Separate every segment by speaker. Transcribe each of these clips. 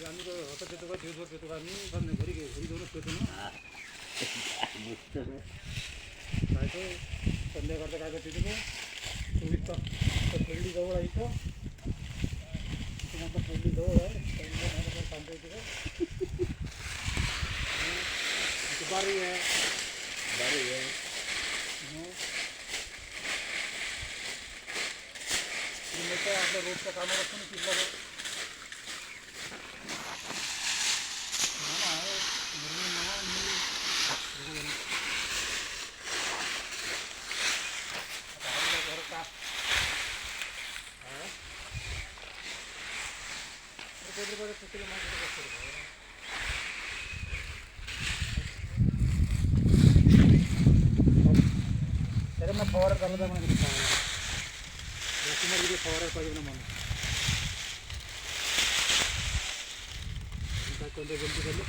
Speaker 1: आम्ही होता घेतो का दिवसभर घेतो का आम्ही पण घरी घरी जाऊनच घेतो ना काय तो संध्याकाळचं काय करते तुम्ही 24 तास खेळली जवळ आहे इथं तुम्हाला खेळली जवळ आहे सांगता येते का बारी आहे आपल्या रोडच्या कामावर असतो ना तिथला त्याला मग फवारा झाला तर म्हणजे फवारा पाहिजे ना म्हणून काय कोणत्या गमती झाली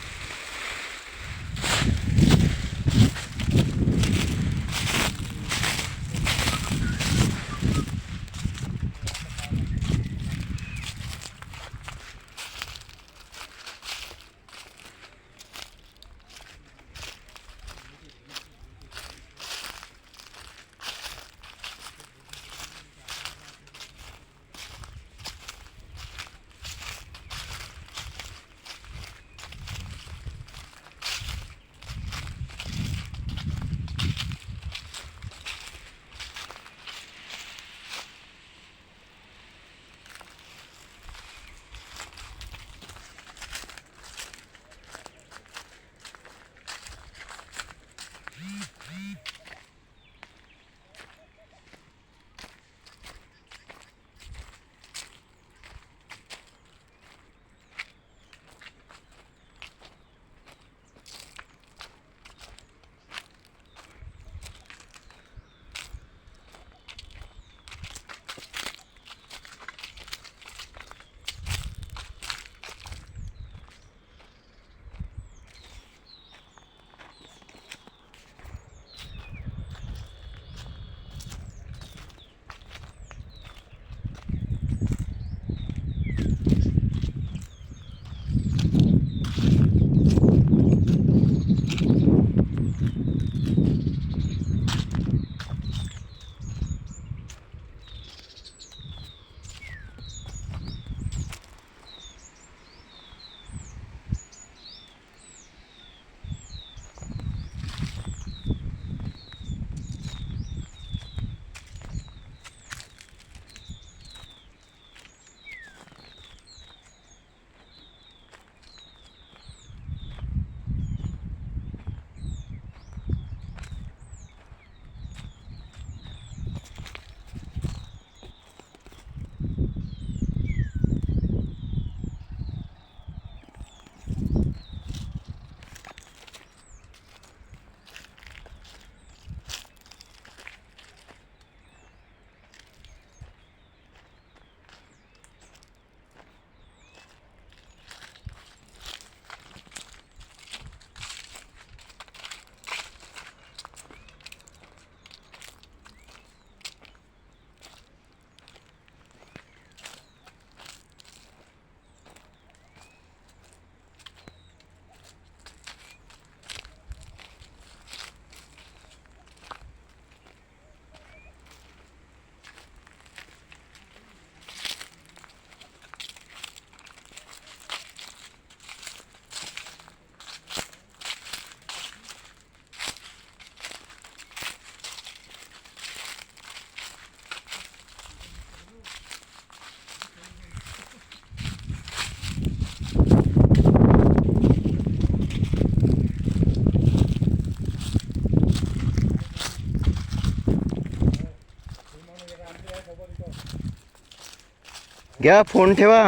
Speaker 2: घ्या फोन ठेवा.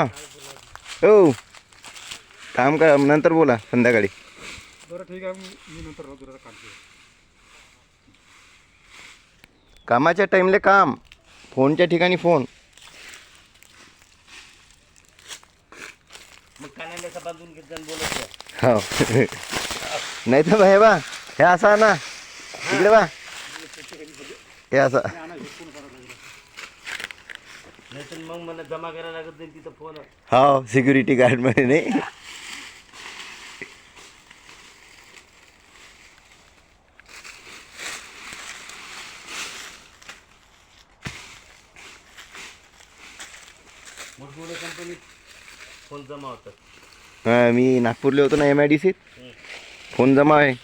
Speaker 2: हो काम करा नंतर बोला संध्याकाळी.
Speaker 1: बरं ठीक आहे मी नंतर रोज काढतो.
Speaker 2: कामाच्या टाइमले काम फोनच्या ठिकाणी फोन. हो नाही तर भाई बा हे असा ना इकडे बा हे असा
Speaker 3: नाही तर मग मला जमा करायला लागत नाही तिथं फोन.
Speaker 2: हो सिक्युरिटी गार्डमध्ये नाही.
Speaker 3: मोठमोठ्या कंपनीत फोन जमा होतात.
Speaker 2: हां मी नागपूरला होतो ना MIDCत. फोन जमा आहे.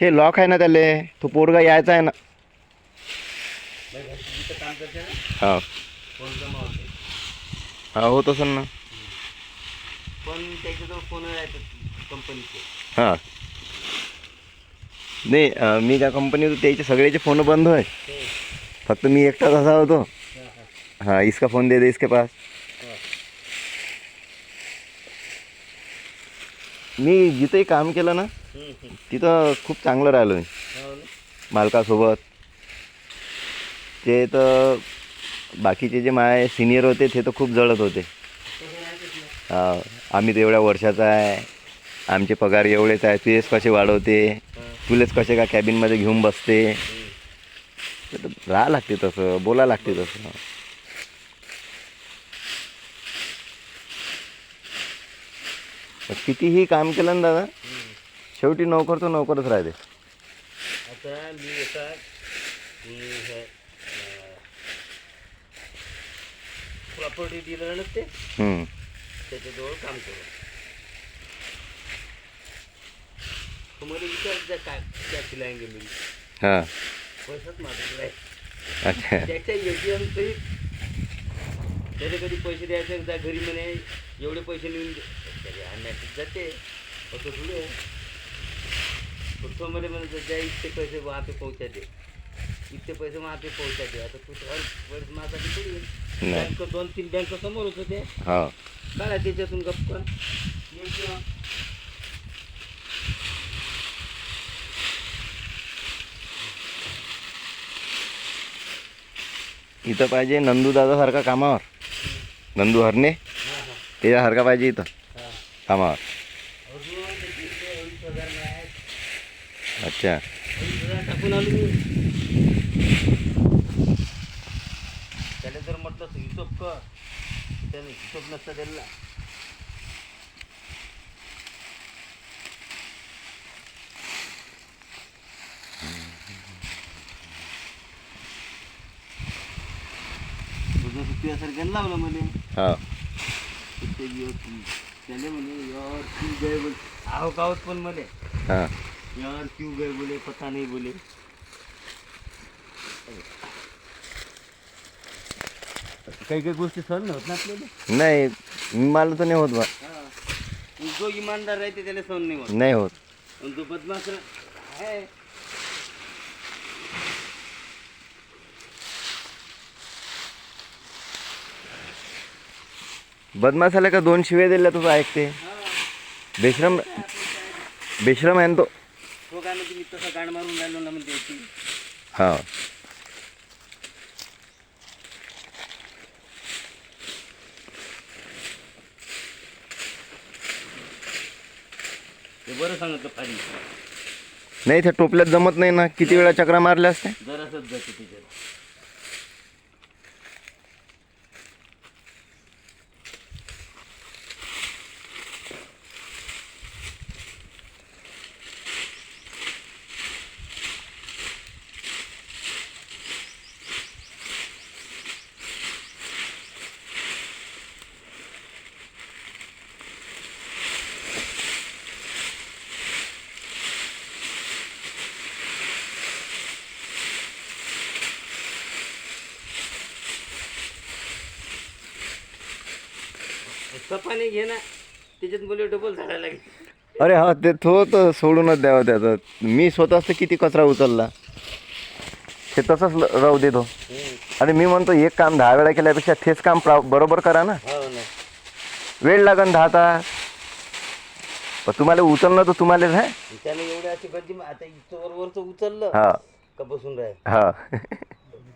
Speaker 2: ते लॉक आहे ना त्याले. तो पोरगा यायचा आहे ना.
Speaker 3: नाही का, जिथं काम करते ना
Speaker 2: हो
Speaker 3: फोन जमा होते.
Speaker 2: हा होत असेल ना.
Speaker 3: पण त्याच्याजवळ फोन राहतात कंपनीचे.
Speaker 2: हां नाही मी त्या कंपनीत त्याचे सगळ्याचे फोन बंद होय. फक्त मी एकटाच असा होतो. हाँ इसका फ़ोन दे दे इसके पास. मी जिथंही काम केलं ना तिथं खूप चांगलं राहिलो मी
Speaker 3: हो ना.
Speaker 2: मालकासोबत. ते तर बाकीचे जे माझे सिनियर होते ते तर खूप जळत होते.
Speaker 3: तसं राहतच ना.
Speaker 2: हा आम्ही तर एवढ्या वर्षाचा आहे, आमचे पगार एवढेच आहे, तुझेच कसे वाढवते, तुलेच कसे का कॅबिनमध्ये घेऊन बसते. तर राहा लागते तसं, बोला लागते तसं. कितीही काम केलं ना दादा, शेवटी नोकर तो नोकरच राहते.
Speaker 3: आता मी आता हे प्रॉपर्टी डीलर ना ते
Speaker 2: हम्म.
Speaker 3: त्याच्याजवळ काम करू. तुम्हाला विचार काय क्या खिलाएंगे मी.
Speaker 2: हां
Speaker 3: पैसाच माझ्याकडे आहे.
Speaker 2: अच्छा
Speaker 3: त्याच्या ATM सहित त्याने कधी पैसे द्यायचे एकदा घरी म्हणे एवढे पैसे लिहून त्याचे आणण्यात जाते असं थोडी आहे. तो मध्ये म्हणत ज्या इतके पैसे वहाँ पे पहुँचा दे, इतके पैसे वहाँ पे पहुँचा दे. आता कुठे हर वेळेस माझ्यासाठी थोडी
Speaker 2: नाही.
Speaker 3: बँक 2-3 बँक समोरच होते.
Speaker 2: हो
Speaker 3: काढा त्याच्यातून गप्पा यायचं.
Speaker 2: इथं पाहिजे नंदू दादासारखा कामावर, नंदू हरणे त्याच्यासारखा पाहिजे इथं कामावर.
Speaker 3: अजून ते 20,000 नाही आहेत.
Speaker 2: अच्छा
Speaker 3: 20,000 टाकून आलो मी. त्याला जर म्हटलं तर हिशोब कर, त्याने हिशोब नसता दिला. तुझं सुट्टीसारख्यानं लावलं म्हणे.
Speaker 2: हो
Speaker 3: त्याने म्हणे यार क्यों गए बोले. आहो कावत पण म्हणे
Speaker 2: हां
Speaker 3: यार क्यों गए बोले, पता नहीं बोले. काही काही गोष्टी सहन नाही होत ना आपल्याला.
Speaker 2: नाही मला तर नाही होत बा.
Speaker 3: जो इमानदार राहते त्याला सहन नाही होत.
Speaker 2: नाही होत.
Speaker 3: पण जो बदमाश आहे
Speaker 2: बदमाशाला का 2 शिव्या दिल्या तुझं ऐकते. बेशरम बेशरम आहे ना तो.
Speaker 3: तो काय म्हणते मी तसा गाण मारून राहिलो ना म्हणते याची.
Speaker 2: हा
Speaker 3: ते बरं सांगितलं फारी.
Speaker 2: नाही त्या टोपल्यात जमत नाही ना, किती वेळा चक्रा मारल्या असते.
Speaker 3: जरासच जाते तिच्यात. सपाने घे ना, त्याच्यात बोले डबल झाडायला लागेल.
Speaker 2: अरे हा ते तो तर सोडूनच द्यावं त्याचं. मी स्वतःच तर किती कचरा उचलला, ते तसंच राहू देतो. आणि मी म्हणतो एक काम 10 वेळा केल्यापेक्षा तेच काम बरोबर करा ना.
Speaker 3: हो ना.
Speaker 2: वेळ लागन 10 तास, पण तुम्हाला उचलणं तर तुम्हालाच आहे.
Speaker 3: त्याने एवढ्या अशी गंजी आता इथं वरचं उचललं
Speaker 2: हा
Speaker 3: का बसून राहील.
Speaker 2: हा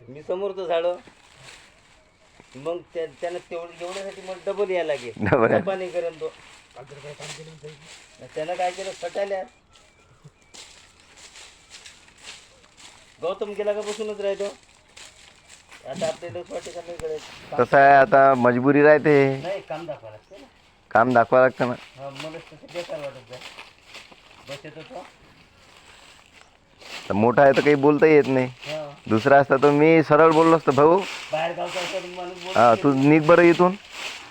Speaker 3: मी समोरचं झाडं मग त्यानं एवढ्यासाठी मग डबल यायला लागेल.
Speaker 2: डबल यायला.
Speaker 3: सपाने करेन तो. त्यानं काय केलं फटाल्या गौतम गेला का बसूनच राहतो. आता आपल्याला असं वाटतं का नाही करायचं.
Speaker 2: कसं आहे आता मजबुरी राहते,
Speaker 3: नाही काम दाखवा लागते ना.
Speaker 2: काम दाखवा लागतं ना.
Speaker 3: हा मला तसं बेकार वाटत जाय. बस येतो तो.
Speaker 2: तर मोठा आहे तर काही बोलता येत नाही.
Speaker 3: हा
Speaker 2: दुसरा असता तर मी सरळ बोललो असतो, भाऊ
Speaker 3: बाहेर गावचा असं माणूस बोलतो
Speaker 2: हा तू निघ बरं इथून.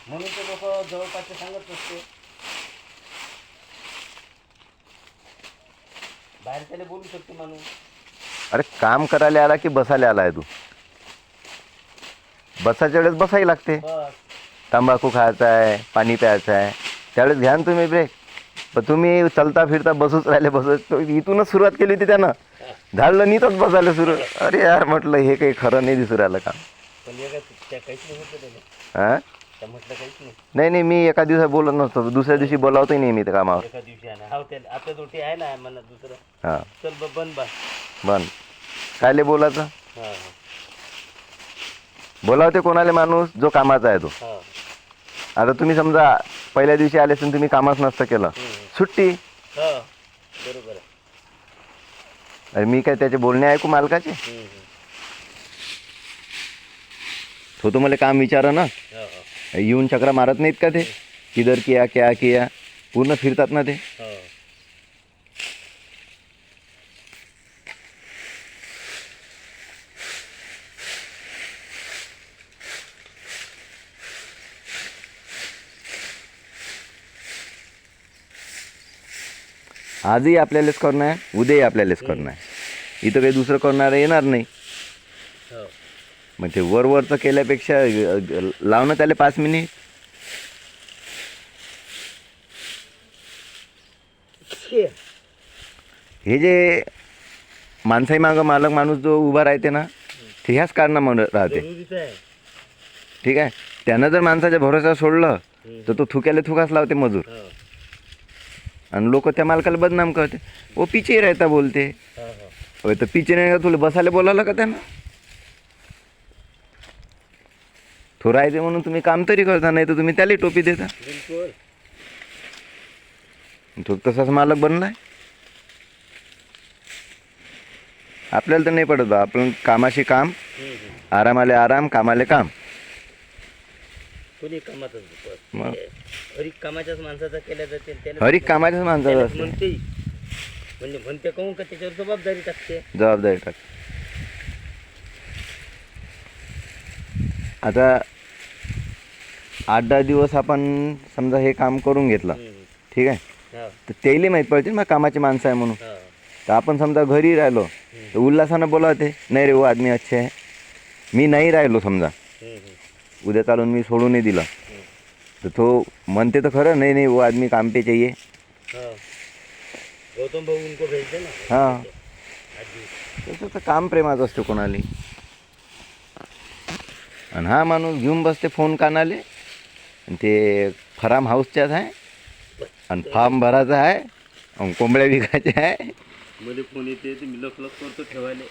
Speaker 3: म्हणून ते लोक जवळपासचे सांगत नसते. बाहेर त्याला बोलू शकते माणूस.
Speaker 2: अरे काम करायला आला की बसायला आलाय तू. बसायच्या वेळेस बसायला लागते.
Speaker 3: बस
Speaker 2: तंबाखू खायचा आहे, पाणी प्यायचं आहे, त्यावेळेस घ्या ना तुम्ही ब्रेक. पण तुम्ही चलता फिरता बसूच राहिले बसत. इथूनच सुरुवात केली होती त्यानं, झाडलं नीतच बसायला सुरू. अरे यार म्हटलं हे काही खरं नाही दिसू राहिलं काम.
Speaker 3: पण एका त्या काहीच नाही होतं त्याला.
Speaker 2: हां
Speaker 3: त्या म्हटलं काहीच नाही.
Speaker 2: नाही नाही, मी एका दिवसात बोलत नसतो, दुसऱ्या दिवशी बोलावतही नाही मी त्या कामावर.
Speaker 3: एका दिवशी आहे ना. हा त्याला आपल्या दोटी आहे ना म्हणा दुसरं.
Speaker 2: हां
Speaker 3: चल बंद बा.
Speaker 2: बन कायले बोलायचं.
Speaker 3: हा हा
Speaker 2: बोलावते कोणाले माणूस जो कामाचा आहे तो.
Speaker 3: हा
Speaker 2: आता तुम्ही समजा पहिल्या दिवशी आले असून तुम्ही कामच नसतं केलं, सुट्टी.
Speaker 3: हा बरोबर आहे.
Speaker 2: अरे मी काय त्याचे बोलणे ऐकू मालकाचे. तो तुम्हाला काम विचारा ना,
Speaker 3: हा हा
Speaker 2: येऊन चक्रा मारत नाहीत का ते, किधर किया क्या किया, पूर्ण फिरतात ना ते.
Speaker 3: हा
Speaker 2: आजही आपल्यालाच करणं आहे, उद्याही आपल्यालाच करणं आहे. इथं काही दुसरं करणारं येणार नाही.
Speaker 3: हो
Speaker 2: मग ते वरवरचं केल्यापेक्षा लावणं त्याला 5 मिनिट. हे जे माणसाही मागं मालक माणूस जो उभा राहते ना, ते ह्याच कारणामुळे राहते.
Speaker 3: जरुरीच आहे.
Speaker 2: ठीक आहे. त्यानं जर माणसाच्या भरोसा सोडलं तर तो थुक्याला थुकाच लावते मजूर.
Speaker 3: हो
Speaker 2: आणि लोक त्या मालकाला बदनाम करते. ओ पिचे राहता बोलते.
Speaker 3: हो हो
Speaker 2: होय तर पिचे नाही का तुला बसायला बोलावलं का त्यानं. तो राहते म्हणून तुम्ही काम तरी करता, नाही तर तुम्ही त्याला टोपी देता.
Speaker 3: बिलकुल.
Speaker 2: तो तसाच मालक बनलाय. आपल्याला तर नाही पडत बा. आपण कामाशी काम, आरामाले आराम, कामाले काम.
Speaker 3: कोणी कामातच बस.
Speaker 2: मग
Speaker 3: हरी कामाच्याच माणसाचा केल्या जाते. त्याला
Speaker 2: हरी कामाच्याच माणसाचं असते.
Speaker 3: म्हणते म्हणजे म्हणते कहून का त्याच्यावर जबाबदारी टाकते.
Speaker 2: जबाबदारी टाक. आता 8-10 दिवस आपण समजा हे काम करून घेतलं, ठीक आहे,
Speaker 3: हा
Speaker 2: तर त्याला माहीत पडते ना कामाची माणसं आहे म्हणून.
Speaker 3: हा
Speaker 2: तर आपण समजा घरी राहिलो तर उल्हासानं बोलावते, नाही रे वो आदमी अच्छे आहे. मी नाही राहिलो समजा, उद्या चालून मी सोडून नाही दिलं, तर तो म्हणते तर खरं, नाही नाही वो आदमी काम पे चाहिए.
Speaker 3: हा गौतम भाऊ उनको भेज दे ना.
Speaker 2: हां
Speaker 3: आजी
Speaker 2: तसं तर काम प्रेमाचं असतं कोणाला. आणि हा माणूस घेऊन बसते फोन कानाले, आणि ते फार्म हाऊसच्याच आहे, आणि फार्म भरायचा आहे, आणि कोंबड्या विकायच्या आहे.
Speaker 3: मध्ये फोन येते ते मी लख करतो ठेवायला,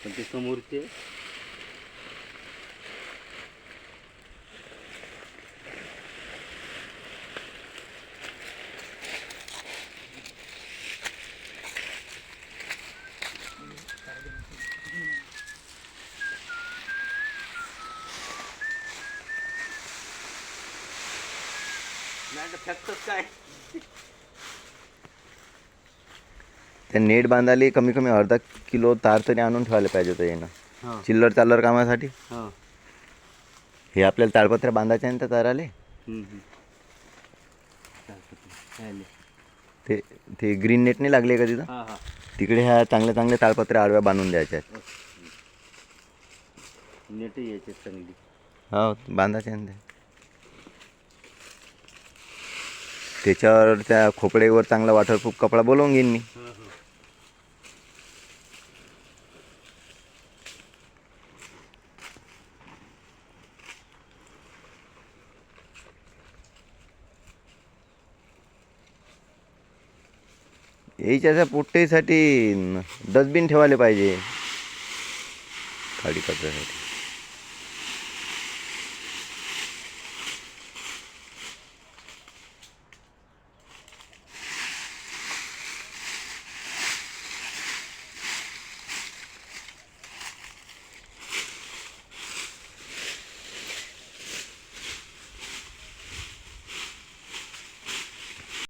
Speaker 3: पण ते समोरचे नाही तर फॅक्टच काय.
Speaker 2: त्या नेट बांधायला कमी कमी अर्धा किलो तार तरी आणून ठेवायला पाहिजे होतं येणं,
Speaker 3: हा
Speaker 2: चिल्लर चालर कामासाठी.
Speaker 3: हा
Speaker 2: हे आपल्याला ताडपत्र्या बांधायच्या आहे ना त्या ताराले. ते ते ग्रीन नेट नाही लागले का तिथं,
Speaker 3: हा हा
Speaker 2: तिकडे ह्या चांगल्या चांगल्या ताडपत्र्या आडव्या बांधून द्यायच्या आहेत.
Speaker 3: नेट यायचे चांगली.
Speaker 2: हो बांधायच्या आहे ना त्या. त्याच्यावर त्या खोपडेवर चांगला वॉटरप्रूफ कपडा बोलवून घेईन मी.
Speaker 3: हा हा
Speaker 2: याच्याच्या पोट्टेसाठी डस्टबिन ठेवायला पाहिजे खाडी कचऱ्यासाठी.